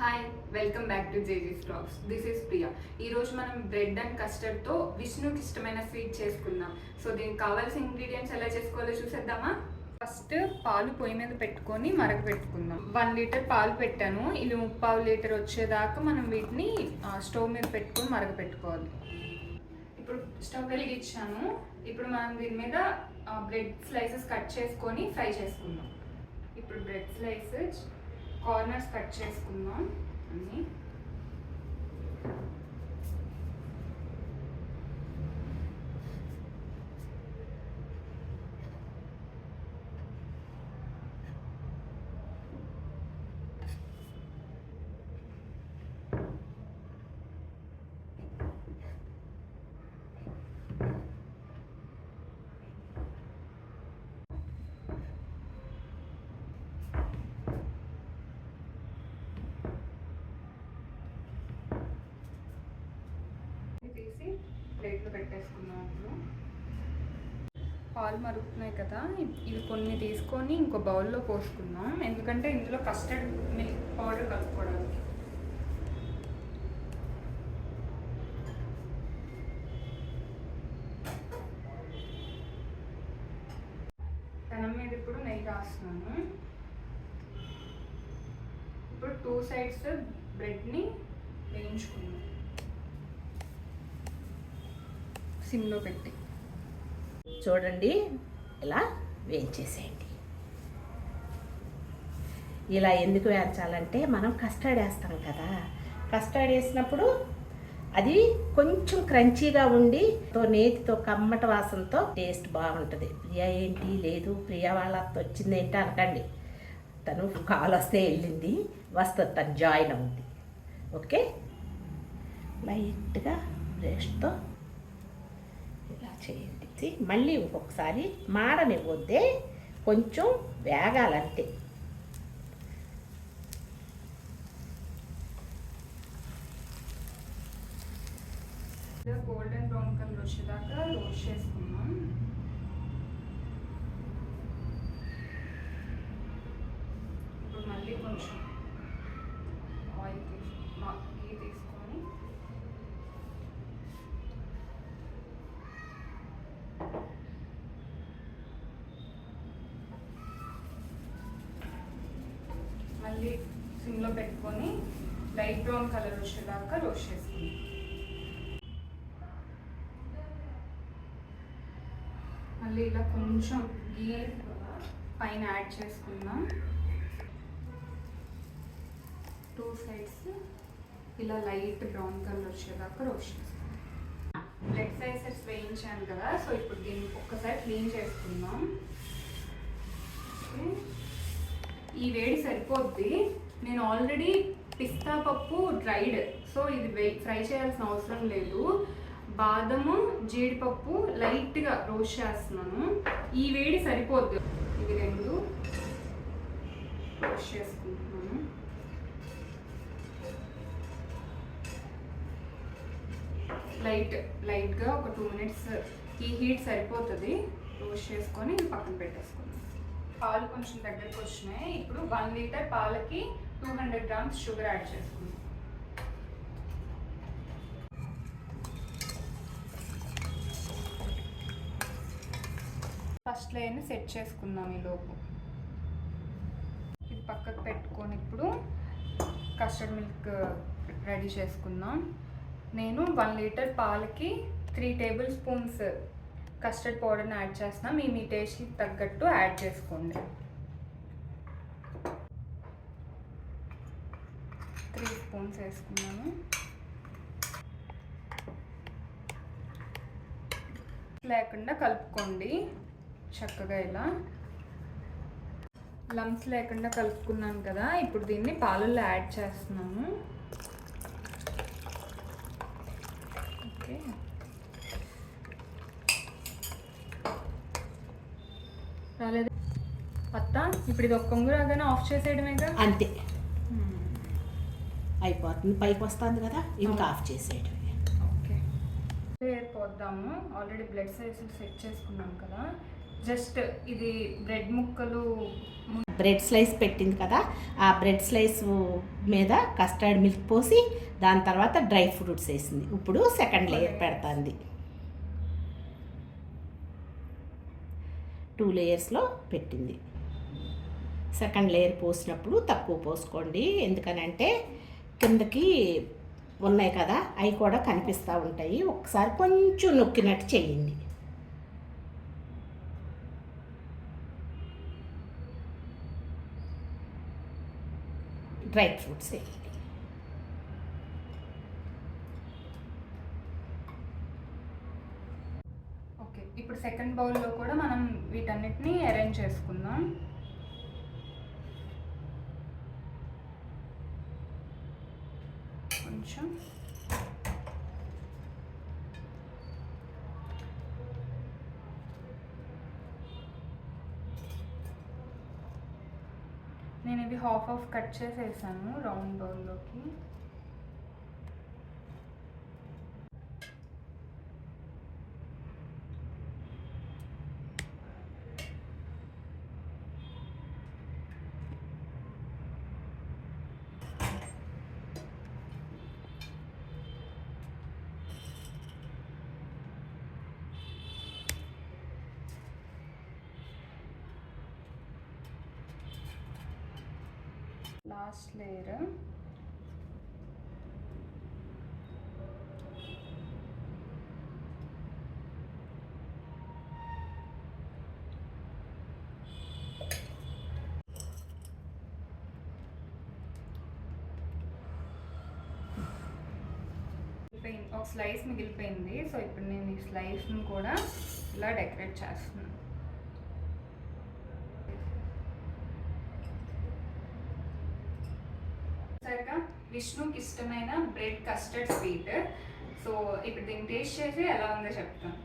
Hi, welcome back to జేజీస్ vlogs. This is Priya. ఈరోజు మనం బ్రెడ్ అండ్ కస్టర్డ్తో విష్ణుకి ఇష్టమైన స్వీట్ చేసుకుందాం. సో దీనికి కావాల్సిన ఇంగ్రీడియంట్స్ ఎలా చేసుకోవాలో చూసేద్దామా. ఫస్ట్ పాలు పొయ్యి మీద పెట్టుకొని మరగపెట్టుకుందాం. 1 లీటర్ పాలు పెట్టాను. ఇది 3/4 లీటర్ వచ్చేదాకా మనం వీటిని స్టవ్ మీద పెట్టుకొని మరగపెట్టుకోవాలి. ఇప్పుడు స్టవ్ వెలిగించాను. ఇప్పుడు మనం దీని మీద బ్రెడ్ స్లైసెస్ కట్ చేసుకొని ఫ్రై చేసుకుందాం. ఇప్పుడు బ్రెడ్ స్లైసెస్ కార్నర్స్ కట్ చేసుకుందాం అన్నీ. తీసి ప్లేట్లో పెట్టేసుకున్నాం. ఇప్పుడు పాలు మరుగుతున్నాయి కదా, ఇవి కొన్ని తీసుకొని ఇంకో బౌల్లో పోసుకుందాం. ఎందుకంటే ఇందులో కస్టర్డ్ మిల్క్ పౌడర్ కలుపుకోవడానికి. పెనం మీద ఇప్పుడు నెయ్యి రాస్తున్నాను. ఇప్పుడు 2 సైడ్స్ బ్రెడ్ని వేయించుకుందాం సిమ్లో పెట్టి. చూడండి, ఇలా వేయించేసేయండి. ఇలా ఎందుకు వేయించాలంటే మనం కస్టర్డ్ వేస్తాం కదా, కస్టర్డ్ వేసినప్పుడు అది కొంచెం క్రంచీగా ఉండి నేతితో కమ్మట వాసనతో టేస్ట్ బాగుంటుంది. ప్రియా ఏంటి లేదు, ప్రియా వాళ్ళ అత్త వచ్చింది ఏంటి అనకండి. తను కాల్ వస్తే వెళ్ళింది, వస్తుంది, తను జాయిన్ అవుద్ది. ఓకే, లైట్గా బ్రష్తో ఇలా చేయండి. మళ్ళీ ఇంకొకసారి మాడనివ్వద్దే, కొంచెం వేగాలంతే. గోల్డెన్ బ్రౌన్ కలర్ వచ్చేదాకా రోస్ట్ చేసుకున్నాం. ఇప్పుడు మళ్ళీ కొంచెం ఆయిల్ గీ తీసుకొని మళ్ళీ సిమ్లో పెట్టుకొని లైట్ బ్రౌన్ కలర్ వచ్చేదాకా రోస్ట్ చేసుకుందాం. మళ్ళీ ఇలా కొంచెం గీ పైన యాడ్ చేసుకుందాం. 2 సైడ్స్ ఇలా లైట్ బ్రౌన్ కలర్ వచ్చేదాకా రోస్ట్ చేసుకుందాం. బ్రెడ్ స్లైసెస్ వేయించాను కదా, సో ఇప్పుడు దీన్ని ఒక్కసారి క్లీన్ చేసుకుందాం. ఈ వేడి సరిపోద్ది. నేను ఆల్రెడీ పిస్తా పప్పు డ్రైడ్, సో ఇది ఫ్రై చేయాల్సిన అవసరం లేదు. బాదము జీడిపప్పు లైట్గా రోస్ట్ చేస్తున్నాను. ఈ వేడి సరిపోద్ది. ఇవి 2 రోస్ట్ చేసుకుంటున్నాను. లైట్గా ఒక 2 మినిట్స్ ఈ హీట్ సరిపోతుంది. రోస్ట్ చేసుకొని పక్కన పెట్టేసుకుందాం. పాలు కొంచెం దగ్గరకు వచ్చినాయి. ఇప్పుడు 1 లీటర్ పాలకి 200 గ్రామ్స్ షుగర్ యాడ్ చేసుకుందాం. ఫస్ట్ లేయర్ని సెట్ చేసుకుందాం ఈలోపు. ఇది పక్కకు పెట్టుకొని ఇప్పుడు కస్టర్డ్ మిల్క్ రెడీ చేసుకుందాం. నేను 1 లీటర్ పాలకి 3 టేబుల్ స్పూన్స్ కస్టర్డ్ పౌడర్ని యాడ్ చేస్తున్నా. మీ టేస్ట్కి తగ్గట్టు యాడ్ చేసుకోండి. 3 స్పూన్స్ వేసుకున్నాను. లేకుండా కలుపుకోండి చక్కగా. ఇలా లంప్స్ లేకుండా కలుపుకున్నాను కదా, ఇప్పుడు దీన్ని పాలల్లో యాడ్ చేస్తున్నాను. ఓకే, రాలేదు అత్త. ఇప్పుడు ఇది ఒక్క కొంగు రాగానే ఆఫ్ చేసేయడమేగా, అంతే అయిపోతుంది. పైకి వస్తుంది కదా, ఇంకా ఆఫ్ చేసేయడమే. ఓకే, పోద్దాము. ఆల్రెడీ బ్లడ్ సైజులు సెట్ చేసుకున్నాం కదా, జస్ట్ ఇది బ్రెడ్ ముక్కలు బ్రెడ్ స్లైస్ పెట్టింది కదా, ఆ బ్రెడ్ స్లైస్ మీద కస్టర్డ్ మిల్క్ పోసి దాని తర్వాత డ్రై ఫ్రూట్స్ వేసింది. ఇప్పుడు సెకండ్ లేయర్ పెడుతుంది. 2 లేయర్స్లో పెట్టింది. సెకండ్ లేయర్ పోసినప్పుడు తక్కువ పోసుకోండి, ఎందుకనంటే కిందకి ఉన్నాయి కదా అవి కూడా కనిపిస్తూ ఉంటాయి. ఒకసారి కొంచెం నొక్కినట్టు చేయండి. డ్రై ఫ్రూట్స్ వేయండి. ఓకే, ఇప్పుడు సెకండ్ బౌల్లో కూడా మనం వీటన్నిటిని అరేంజ్ చేసుకుందాం. కొంచెం నేను ఇవి హాఫ్ కట్ చేసేసాను రౌండ్ బౌల్లోకి. లాస్ట్ లేయర్ ఒక స్లైస్ మిగిలిపోయింది. సో ఇప్పుడు నేను ఈ స్లైస్ని కూడా ఇలా డెకరేట్ చేస్తున్నాను. సరిగా విష్ణుకి ఇష్టమైన బ్రెడ్ కస్టర్డ్ స్వీట్. సో ఇప్పుడు దీన్ని టేస్ట్ చేసి ఎలా ఉందో చెప్తాను.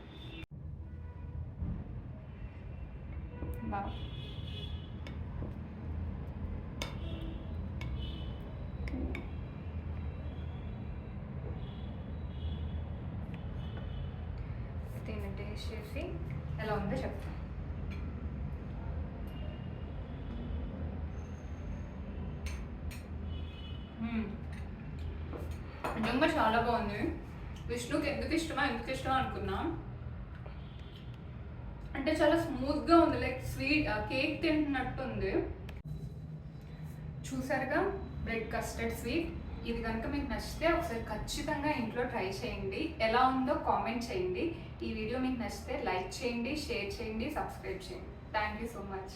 దీన్ని టేస్ట్ చేసి ఎలా ఉందో చెప్తాను. నిజంగా చాలా బాగుంది. విష్ణుకి ఎందుకు ఇష్టమో అనుకున్నా. అంటే చాలా స్మూత్గా ఉంది, లైక్ స్వీట్ కేక్ తింటున్నట్టు ఉంది. చూసారుగా బ్రెడ్ కస్టర్డ్ స్వీట్. ఇది కనుక మీకు నచ్చితే ఒకసారి ఖచ్చితంగా ఇంట్లో ట్రై చేయండి. ఎలా ఉందో కామెంట్ చేయండి. ఈ వీడియో మీకు నచ్చితే లైక్ చేయండి, షేర్ చేయండి, సబ్స్క్రైబ్ చేయండి. Thank you so much.